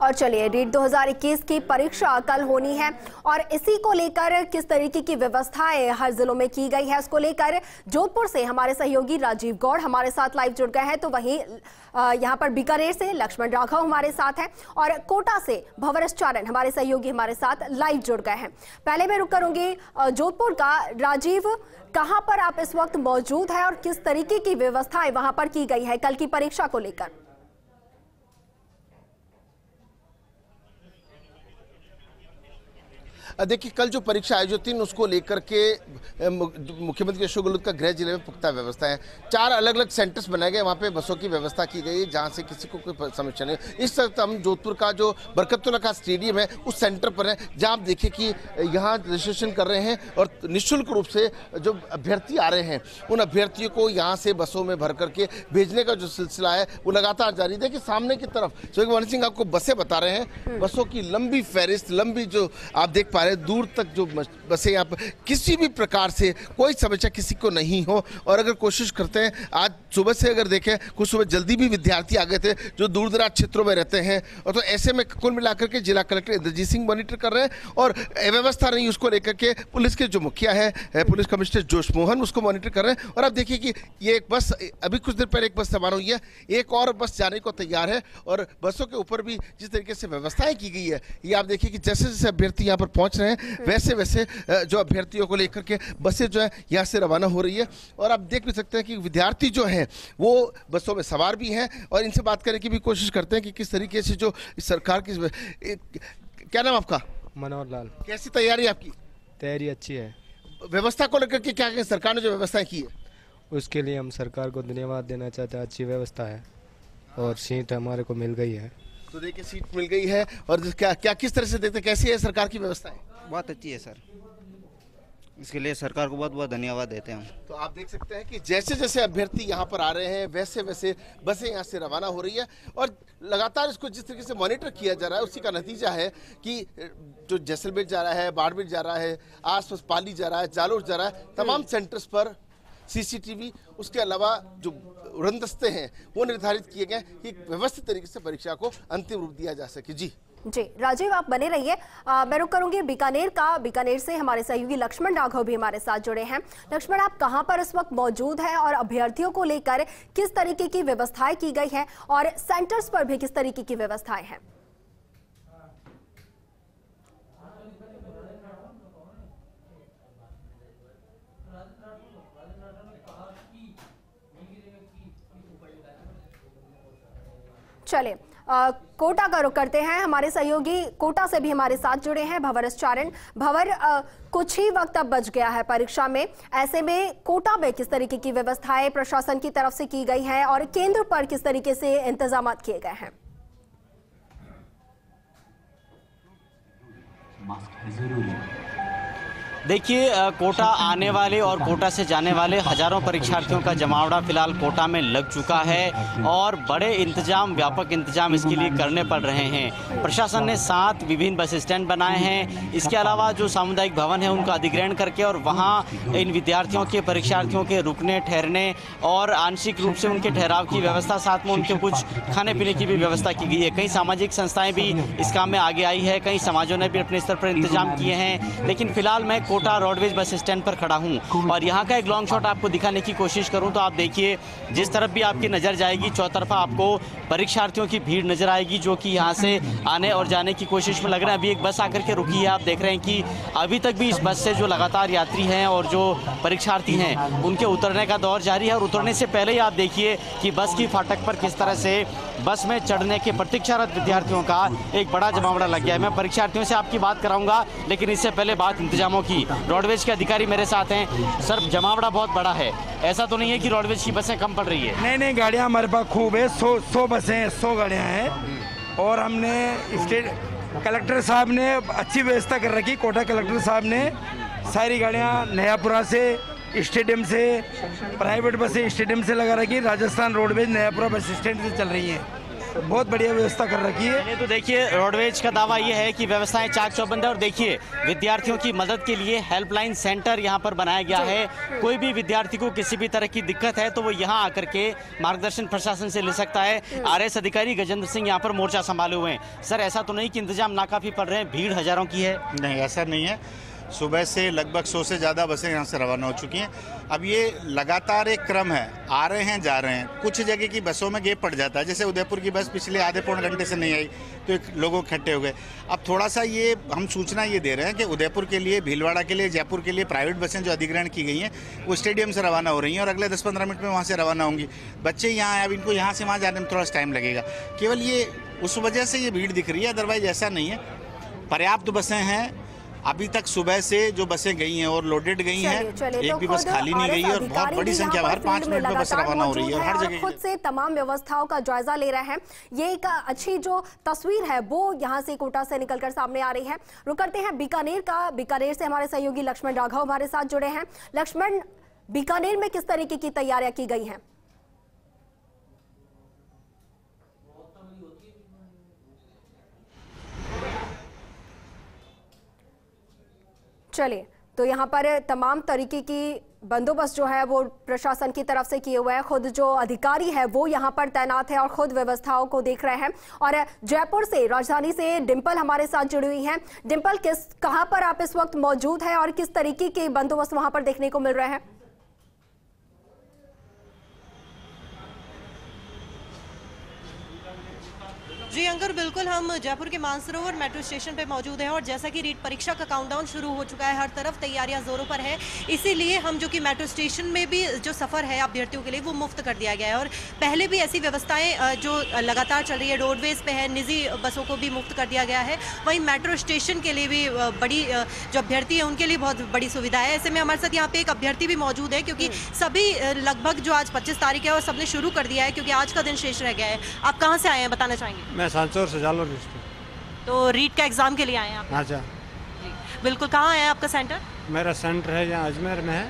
और चलिए रीट 2021 की परीक्षा कल होनी है और इसी को लेकर किस तरीके की व्यवस्थाएं हर जिलों में की गई है, उसको लेकर जोधपुर से हमारे सहयोगी राजीव गौड़ हमारे साथ लाइव जुड़ गए हैं। तो वहीं यहां पर बीकानेर से लक्ष्मण राघव हमारे साथ हैं और कोटा से भंवर चारण हमारे सहयोगी हमारे साथ लाइव जुड़ गए हैं। पहले मैं रुक करूंगी जोधपुर का। राजीव, कहां पर आप इस वक्त मौजूद हैं और किस तरीके की व्यवस्थाएं वहां पर की गई है कल की परीक्षा को लेकर? देखिए, कल जो परीक्षा आयोजित थी उसको लेकर के मुख्यमंत्री अशोक गहलोत का गृह जिले में पुख्ता व्यवस्था है। 4 अलग अलग सेंटर्स बनाए गए, वहाँ पे बसों की व्यवस्था की गई है जहाँ से किसी को कोई समस्या नहीं। इस वक्त हम जोधपुर का जो बरकतुल्ला खान स्टेडियम है उस सेंटर पर है, जहाँ आप देखिए कि यहाँ रजिस्ट्रेशन कर रहे हैं और निःशुल्क रूप से जो अभ्यर्थी आ रहे हैं उन अभ्यर्थियों को यहाँ से बसों में भर करके भेजने का जो सिलसिला है वो लगातार जारी है। देखिए सामने की तरफ वन सिंह आपको बसें बता रहे हैं, बसों की लंबी फहरिस्त, लंबी जो आप देख पा रहे हैं, दूर तक जो बसें यहाँ पर किसी भी प्रकार से कोई समस्या किसी को नहीं हो। और अगर कोशिश करते हैं, आज सुबह से अगर देखें कुछ सुबह जल्दी भी विद्यार्थी आ गए थे जो दूर दराज क्षेत्रों में रहते हैं, और तो ऐसे में कुल मिलाकर के जिला कलेक्टर इंद्रजीत सिंह मॉनिटर कर रहे हैं और व्यवस्था नहीं उसको लेकर के पुलिस के जो मुखिया है पुलिस कमिश्नर जोश मोहन उसको मॉनिटर कर रहे हैं। और अब देखिए कि ये एक बस अभी कुछ देर पहले एक बस रवाना हुई है, एक और बस जाने को तैयार है और बसों के ऊपर भी जिस तरीके से व्यवस्थाएं की गई है ये आप देखिए कि जैसे जैसे अभ्यर्थी यहाँ पर पहुंच रहे हैं वैसे वैसे जो अभ्यर्थियों को लेकर के बसें जो है यहाँ से रवाना हो रही है। और आप देख भी सकते हैं कि विद्यार्थी जो हैं वो बसों में सवार भी हैं और इनसे बात करने की भी कोशिश करते हैं कि किस तरीके से जो सरकार की क्या नाम आपका? मनोहर लाल। कैसी तैयारी आपकी? तैयारी अच्छी है। व्यवस्था को लेकर के क्या सरकार ने जो व्यवस्थाएं की है उसके लिए हम सरकार को धन्यवाद देना चाहते हैं। अच्छी व्यवस्था है और सीट हमारे को मिल गई है। तो देखिए सीट मिल गई है और क्या किस तरह से देखते, कैसी है सरकार की व्यवस्थाएं? बहुत अच्छी है सर, इसके लिए सरकार को बहुत बहुत धन्यवाद देते हैं हम। तो आप देख सकते हैं कि जैसे जैसे अभ्यर्थी यहाँ पर आ रहे हैं वैसे वैसे बसें यहाँ से रवाना हो रही है और लगातार इसको जिस तरीके से मॉनिटर किया जा रहा है उसी का नतीजा है कि जो जैसलमेर जा रहा है, बाड़मेर जा रहा है, आसपास पाली जा रहा है, जालोर जा रहा है, तमाम सेंटर्स पर सीसीटीवी उसके अलावा जो उड़नदस्ते हैं वो निर्धारित किए गए कि व्यवस्थित तरीके से परीक्षा को अंतिम रूप दिया जा सके। जी राजीव, आप बने रहिए। मैं रुक करूंगी बीकानेर का। बीकानेर से हमारे सहयोगी लक्ष्मण राघव भी हमारे साथ जुड़े हैं। लक्ष्मण, आप कहां पर इस वक्त मौजूद हैं और अभ्यर्थियों को लेकर किस तरीके की व्यवस्थाएं की गई हैं और सेंटर्स पर भी किस तरीके की व्यवस्थाएं हैं? चले कोटा का रुख करते हैं। हमारे सहयोगी कोटा से भी हमारे साथ जुड़े हैं भंवर चारण। भंवर, कुछ ही वक्त अब बच गया है परीक्षा में, ऐसे में कोटा में किस तरीके की व्यवस्थाएं प्रशासन की तरफ से की गई हैं और केंद्र पर किस तरीके से इंतजाम किए गए हैं? देखिए, कोटा आने वाले और कोटा से जाने वाले हजारों परीक्षार्थियों का जमावड़ा फिलहाल कोटा में लग चुका है और बड़े इंतजाम, व्यापक इंतजाम इसके लिए करने पड़ रहे हैं। प्रशासन ने 7 विभिन्न बस स्टैंड बनाए हैं। इसके अलावा जो सामुदायिक भवन है उनका अधिग्रहण करके और वहां इन विद्यार्थियों के, परीक्षार्थियों के रुकने, ठहरने और आंशिक रूप से उनके ठहराव की व्यवस्था, साथ में उनके कुछ खाने पीने की भी व्यवस्था की गई है। कई सामाजिक संस्थाएं भी इस काम में आगे आई है, कई समाजों ने भी अपने स्तर पर इंतजाम किए हैं। लेकिन फिलहाल मैं कोटा रोडवेज बस स्टैंड पर खड़ा हूं और यहां का एक लॉन्ग शॉट आपको दिखाने की कोशिश करूं तो आप देखिए, जिस तरफ भी आपकी नजर जाएगी चौतरफा आपको परीक्षार्थियों की भीड़ नजर आएगी जो कि यहां से आने और जाने की कोशिश में लग रहे हैं। अभी एक बस आकर के रुकी है, आप देख रहे हैं कि अभी तक भी इस बस से जो लगातार यात्री हैं और जो परीक्षार्थी हैं उनके उतरने का दौर जारी है। और उतरने से पहले ही आप देखिए कि बस की फाटक पर किस तरह से बस में चढ़ने के प्रतीक्षारत विद्यार्थियों का एक बड़ा जमावड़ा लग गया है। मैं परीक्षार्थियों से आपकी बात कराऊंगा, लेकिन इससे पहले बात इंतजामों की। रोडवेज के अधिकारी मेरे साथ हैं। सर, जमावड़ा बहुत बड़ा है, ऐसा तो नहीं है कि रोडवेज की बसें कम पड़ रही है? नहीं, गाड़ियाँ हमारे पास खूब है। 100 बसें, 100 गाड़ियाँ हैं और हमने स्टेट कलेक्टर साहब ने अच्छी व्यवस्था कर रखी। कोटा कलेक्टर साहब ने सारी गाड़ियाँ नयापुरा से, स्टेडियम से, प्राइवेट बसें स्टेडियम से लगा रखी। Rajasthan roadways Nayapura bus stand से चल रही हैं। बहुत बढ़िया व्यवस्था कर रखी है। पहले तो देखिए रोडवेज का दावा ये है कि व्यवस्थाएं चाक चौबंद है और देखिए विद्यार्थियों की मदद के लिए हेल्पलाइन सेंटर यहाँ पर बनाया गया है। कोई भी विद्यार्थी को किसी भी तरह की दिक्कत है तो वो यहाँ आकर के मार्गदर्शन प्रशासन से ले सकता है। आरएस अधिकारी गजेंद्र सिंह यहाँ पर मोर्चा संभाले हुए हैं। सर ऐसा तो नहीं कि इंतजाम नाकाफी पड़ रहे हैं, भीड़ हजारों की है? नहीं, ऐसा नहीं है। सुबह से लगभग 100 से ज़्यादा बसें यहाँ से रवाना हो चुकी हैं। अब ये लगातार एक क्रम है, आ रहे हैं जा रहे हैं। कुछ जगह की बसों में गैप पड़ जाता है, जैसे उदयपुर की बस पिछले आधे पौने घंटे से नहीं आई तो एक लोगों इकट्ठे हो गए। अब थोड़ा सा ये हम सूचना ये दे रहे हैं कि उदयपुर के लिए, भीलवाड़ा के लिए, जयपुर के लिए प्राइवेट बसें जो अधिग्रहण की गई हैं वो स्टेडियम से रवाना हो रही हैं और अगले 10-15 मिनट में वहाँ से रवाना होंगी। बच्चे यहाँ आए, अब इनको यहाँ से वहाँ जाने में थोड़ा टाइम लगेगा। केवल ये उस वजह से ये भीड़ दिख रही है, अदरवाइज ऐसा नहीं है। पर्याप्त बसें हैं। अभी तक सुबह से जो बसें गई हैं और लोडेड गई हैं, एक भी बस खाली नहीं गई है और बहुत बड़ी संख्या में हर 5 मिनट में बस रवाना हो रही है हर जगह। खुद से तमाम व्यवस्थाओं का जायजा ले रहे हैं। ये एक अच्छी जो तस्वीर है वो यहाँ से कोटा से निकलकर सामने आ रही है। रुक करते हैं बीकानेर का। बीकानेर से हमारे सहयोगी लक्ष्मण राघव हमारे साथ जुड़े हैं। लक्ष्मण, बीकानेर में किस तरीके की तैयारियां की गई हैं? चलिए, तो यहाँ पर तमाम तरीके की बंदोबस्त जो है वो प्रशासन की तरफ से किए हुए हैं। खुद जो अधिकारी है वो यहाँ पर तैनात है और खुद व्यवस्थाओं को देख रहे हैं। और जयपुर से, राजधानी से डिंपल हमारे साथ जुड़ी हुई हैं। डिंपल, कहाँ पर आप इस वक्त मौजूद हैं और किस तरीके के बंदोबस्त वहां पर देखने को मिल रहे हैं? जी अंकुर, बिल्कुल हम जयपुर के मानसरोवर मेट्रो स्टेशन पे मौजूद हैं और जैसा कि रीट परीक्षा का काउंटडाउन शुरू हो चुका है, हर तरफ तैयारियां जोरों पर है। इसीलिए हम जो कि मेट्रो स्टेशन में भी जो सफ़र है अभ्यर्थियों के लिए वो मुफ्त कर दिया गया है। और पहले भी ऐसी व्यवस्थाएं जो लगातार चल रही है, रोडवेज पे है, निजी बसों को भी मुफ्त कर दिया गया है। वहीं मेट्रो स्टेशन के लिए भी बड़ी जो अभ्यर्थी है उनके लिए बहुत बड़ी सुविधा है। ऐसे में हमारे साथ यहाँ पे एक अभ्यर्थी भी मौजूद है, क्योंकि सभी लगभग जो आज 25 तारीख है और सबने शुरू कर दिया है क्योंकि आज का दिन शेष रह गया है। आप कहाँ से आए हैं, बताना चाहेंगे? मैं सांचौर से जालौर डिस्ट्रिक्ट। तो रीट का एग्जाम के लिए आए हैं आप? अच्छा जी बिल्कुल। कहाँ है आपका सेंटर? मेरा सेंटर है यहाँ अजमेर में है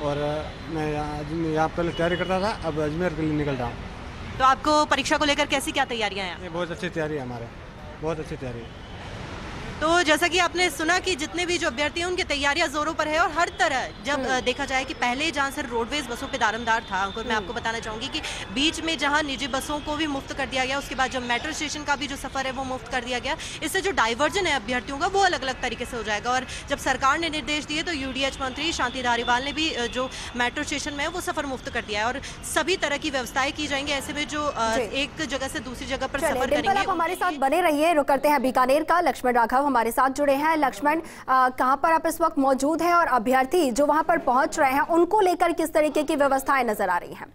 और मैं यहाँ पहले तैयारी करता था, अब अजमेर के लिए निकल रहा हूँ। तो आपको परीक्षा को लेकर कैसी क्या तैयारियां हैं? ये बहुत अच्छी तैयारी है हमारे, बहुत अच्छी तैयारी है। तो जैसा कि आपने सुना कि जितने भी जो अभ्यर्थी हैं उनकी तैयारियां जोरों पर है और हर तरह जब देखा जाए कि पहले जहां से रोडवेज बसों पे दारोमदार था, अंकुर मैं आपको बताना चाहूंगी कि बीच में जहां निजी बसों को भी मुफ्त कर दिया गया, उसके बाद जब मेट्रो स्टेशन का भी जो सफर है वो मुफ्त कर दिया गया। इससे जो डाइवर्जन है अभ्यर्थियों का वो अलग अलग तरीके से हो जाएगा। और जब सरकार ने निर्देश दिए तो यूडीएच मंत्री शांति धारीवाल ने भी जो मेट्रो स्टेशन में है वो सफर मुफ्त कर दिया है और सभी तरह की व्यवस्थाएं की जाएंगी। ऐसे में जो एक जगह से दूसरी जगह पर सफर करेंगे। आप हमारे साथ बने रहिए। रुक करते हैं बीकानेर का। लक्ष्मण राघव हमारे साथ जुड़े हैं। लक्ष्मण, कहां पर आप इस वक्त मौजूद हैं और अभ्यर्थी जो वहां पर पहुंच रहे हैं उनको लेकर किस तरीके की व्यवस्थाएं नजर आ रही हैं?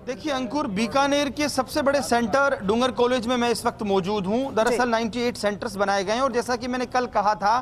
देखिए अंकुर, बीकानेर के सबसे बड़े सेंटर डूंगर कॉलेज में मैं इस वक्त मौजूद हूं। दरअसल 98 सेंटर्स बनाए गए हैं और जैसा कि मैंने कल कहा था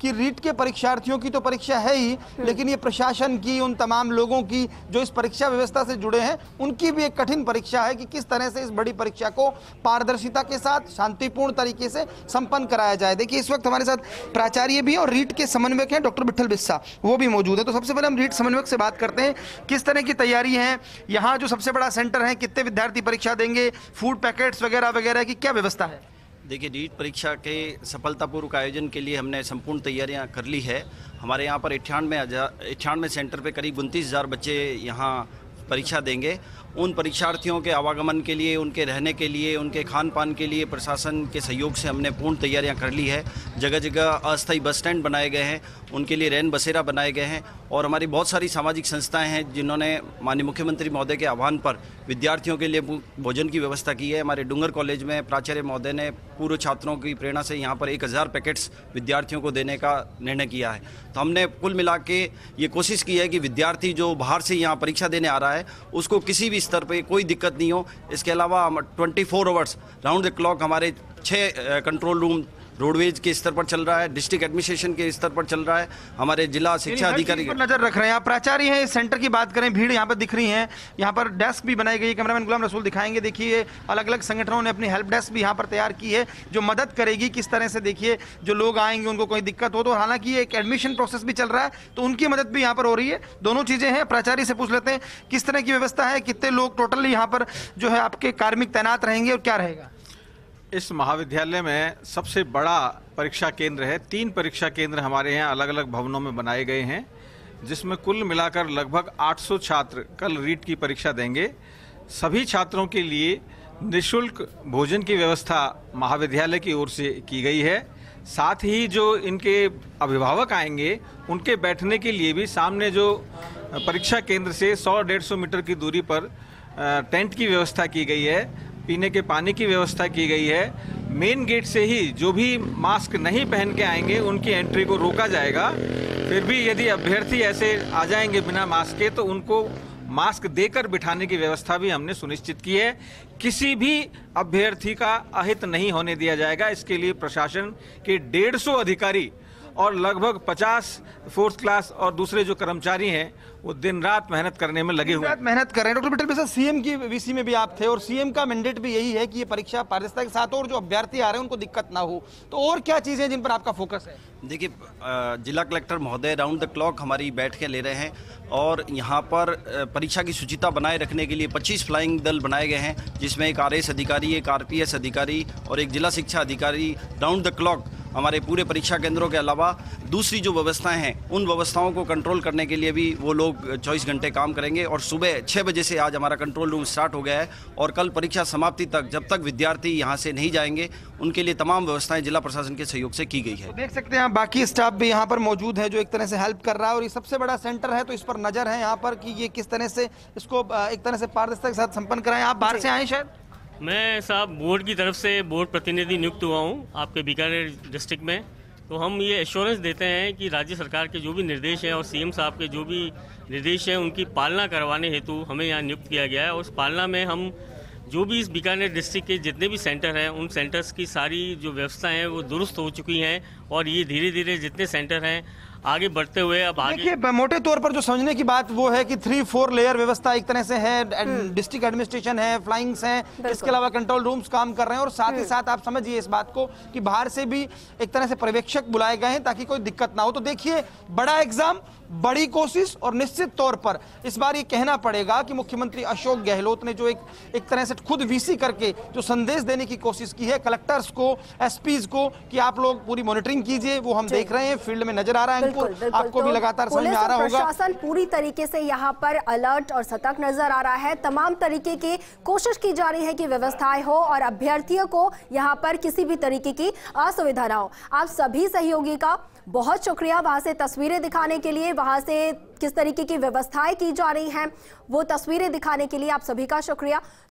कि रीट के परीक्षार्थियों की तो परीक्षा है ही, लेकिन ये प्रशासन की, उन तमाम लोगों की जो इस परीक्षा व्यवस्था से जुड़े हैं, उनकी भी एक कठिन परीक्षा है कि किस तरह से इस बड़ी परीक्षा को पारदर्शिता के साथ शांतिपूर्ण तरीके से संपन्न कराया जाए। देखिए इस वक्त हमारे साथ प्राचार्य भी और रीट के समन्वयक हैं डॉक्टर विठल बिस्सा, वो भी मौजूद है। तो सबसे पहले हम रीट समन्वयक से बात करते हैं, किस तरह की तैयारी है यहाँ, जो सबसे बड़ा सेंटर है, कितने विद्यार्थी परीक्षा देंगे, फूड पैकेट्स वगैरह वगैरह की क्या व्यवस्था है? देखिए नीट परीक्षा के सफलतापूर्वक आयोजन के लिए हमने संपूर्ण तैयारियां कर ली है। हमारे यहाँ पर 98 सेंटर पे करीब 29,000 बच्चे यहाँ परीक्षा देंगे। उन परीक्षार्थियों के आवागमन के लिए, उनके रहने के लिए, उनके खान पान के लिए प्रशासन के सहयोग से हमने पूर्ण तैयारियां कर ली है। जगह जगह अस्थायी बस स्टैंड बनाए गए हैं, उनके लिए रैन बसेरा बनाए गए हैं और हमारी बहुत सारी सामाजिक संस्थाएं हैं जिन्होंने माननीय मुख्यमंत्री महोदय के आह्वान पर विद्यार्थियों के लिए भोजन की व्यवस्था की है। हमारे डूंगर कॉलेज में प्राचार्य महोदय ने पूर्व छात्रों की प्रेरणा से यहाँ पर 1000 पैकेट्स विद्यार्थियों को देने का निर्णय किया है। तो हमने कुल मिला के ये कोशिश की है कि विद्यार्थी जो बाहर से यहाँ परीक्षा देने आ रहा है उसको किसी भी स्तर पर कोई दिक्कत नहीं हो। इसके अलावा 24 आवर्स राउंड द क्लॉक हमारे 6 कंट्रोल रूम रोडवेज के स्तर पर चल रहा है, डिस्ट्रिक्ट एडमिनिस्ट्रेशन के स्तर पर चल रहा है, हमारे जिला शिक्षा अधिकारी पर नजर रख रहे हैं। आप प्राचार्य हैं, इस सेंटर की बात करें, भीड़ यहाँ पर दिख रही है, यहाँ पर डेस्क भी बनाई गई है, कैमरामैन गुलाम रसूल दिखाएंगे। देखिए अलग अलग संगठनों ने अपनी हेल्प डेस्क भी यहाँ पर तैयार की है जो मदद करेगी किस तरह से। देखिए जो लोग आएंगे उनको कोई दिक्कत हो तो, हालांकि एक एडमिशन प्रोसेस भी चल रहा है तो उनकी मदद भी यहाँ पर हो रही है। दोनों चीजें हैं। प्राचार्य से पूछ लेते हैं किस तरह की व्यवस्था है, कितने लोग टोटल यहाँ पर जो है आपके कार्मिक तैनात रहेंगे और क्या रहेगा? इस महाविद्यालय में सबसे बड़ा परीक्षा केंद्र है। 3 परीक्षा केंद्र हमारे यहाँ अलग अलग भवनों में बनाए गए हैं, जिसमें कुल मिलाकर लगभग 800 छात्र कल रीट की परीक्षा देंगे। सभी छात्रों के लिए निःशुल्क भोजन की व्यवस्था महाविद्यालय की ओर से की गई है। साथ ही जो इनके अभिभावक आएंगे उनके बैठने के लिए भी सामने जो परीक्षा केंद्र से 100-150 मीटर की दूरी पर टेंट की व्यवस्था की गई है, पीने के पानी की व्यवस्था की गई है। मेन गेट से ही जो भी मास्क नहीं पहन के आएंगे उनकी एंट्री को रोका जाएगा। फिर भी यदि अभ्यर्थी ऐसे आ जाएंगे बिना मास्क के तो उनको मास्क देकर बिठाने की व्यवस्था भी हमने सुनिश्चित की है। किसी भी अभ्यर्थी का अहित नहीं होने दिया जाएगा। इसके लिए प्रशासन के 150 अधिकारी और लगभग 50 फोर्थ क्लास और दूसरे जो कर्मचारी हैं वो दिन रात मेहनत करने में लगे हुए हैं। मेहनत कर रहे हैं। डॉक्टर बिट्टल प्रसाद, सीएम की वीसी में भी आप थे और सीएम का मैंडेट भी यही है कि ये परीक्षा पारदर्शिता के साथ और जो अभ्यर्थी आ रहे हैं उनको दिक्कत ना हो, तो और क्या चीजें जिन पर आपका फोकस है? देखिए, जिला कलेक्टर महोदय राउंड द क्लॉक हमारी बैठकें ले रहे हैं और यहाँ पर परीक्षा की शुचिता बनाए रखने के लिए 25 फ्लाइंग दल बनाए गए हैं, जिसमें एक आरएएस अधिकारी, एक आरपीएस अधिकारी और एक जिला शिक्षा अधिकारी राउंड द क्लॉक हमारे पूरे परीक्षा केंद्रों के अलावा दूसरी जो व्यवस्थाएं हैं उन व्यवस्थाओं को कंट्रोल करने के लिए भी वो लोग 24 घंटे काम करेंगे। और सुबह 6 बजे से आज हमारा कंट्रोल रूम स्टार्ट हो गया है और कल परीक्षा समाप्ति तक जब तक विद्यार्थी यहाँ से नहीं जाएंगे उनके लिए तमाम व्यवस्थाएं जिला प्रशासन के सहयोग से की गई है। देख सकते हैं आप, बाकी स्टाफ भी यहाँ पर मौजूद है जो एक तरह से हेल्प कर रहा है और ये सबसे बड़ा सेंटर है तो इस पर नजर है यहाँ पर कि ये किस तरह से इसको एक तरह से पारदर्शिता के साथ संपन्न कराएं। आप बाहर से आए शायद? मैं साहब बोर्ड की तरफ से बोर्ड प्रतिनिधि नियुक्त हुआ हूँ आपके बीकानेर डिस्ट्रिक्ट में। तो हम ये एश्योरेंस देते हैं कि राज्य सरकार के जो भी निर्देश हैं और सीएम साहब के जो भी निर्देश हैं उनकी पालना करवाने हेतु हमें यहाँ नियुक्त किया गया है। और उस पालना में हम जो भी इस बीकानेर डिस्ट्रिक्ट के जितने भी सेंटर हैं उन सेंटर्स की सारी जो व्यवस्थाएं हैं वो दुरुस्त हो चुकी हैं और ये धीरे धीरे जितने सेंटर हैं आगे बढ़ते हुए अब आगे। देखिए, मोटे तौर पर जो समझने की बात वो है कि 3-4 लेयर व्यवस्था एक तरह से है। डिस्ट्रिक्ट एडमिनिस्ट्रेशन है, फ्लाइंग्स हैं, इसके अलावा कंट्रोल रूम्स काम कर रहे हैं और साथ ही साथ आप समझिए इस बात को कि बाहर से भी एक तरह से पर्यवेक्षक बुलाए गए हैं ताकि कोई दिक्कत ना हो। तो देखिए, बड़ा एग्जाम, बड़ी कोशिश और निश्चित तौर पर इस बार ये कहना पड़ेगा कि मुख्यमंत्री अशोक गहलोत ने जो एक तरह से खुद वीसी करके जो संदेश देने की कोशिश की है कलेक्टर्स को, एसपीज को कि आप लोग पूरी मॉनिटरिंग कीजिए, वो हम देख रहे हैं, फील्ड में नजर आ रहा है। आपको भी लगातार समझ में आ रहा होगा। प्रशासन पूरी तरीके से यहाँ पर अलर्ट और सतर्क नजर आ रहा है। तमाम तरीके की कोशिश की जा रही है कि व्यवस्थाएं हो और अभ्यर्थियों को यहाँ पर किसी भी तरीके की असुविधा ना हो। आप सभी सहयोगी का बहुत शुक्रिया, वहां से तस्वीरें दिखाने के लिए, वहां से किस तरीके की व्यवस्थाएं की जा रही हैं वो तस्वीरें दिखाने के लिए आप सभी का शुक्रिया।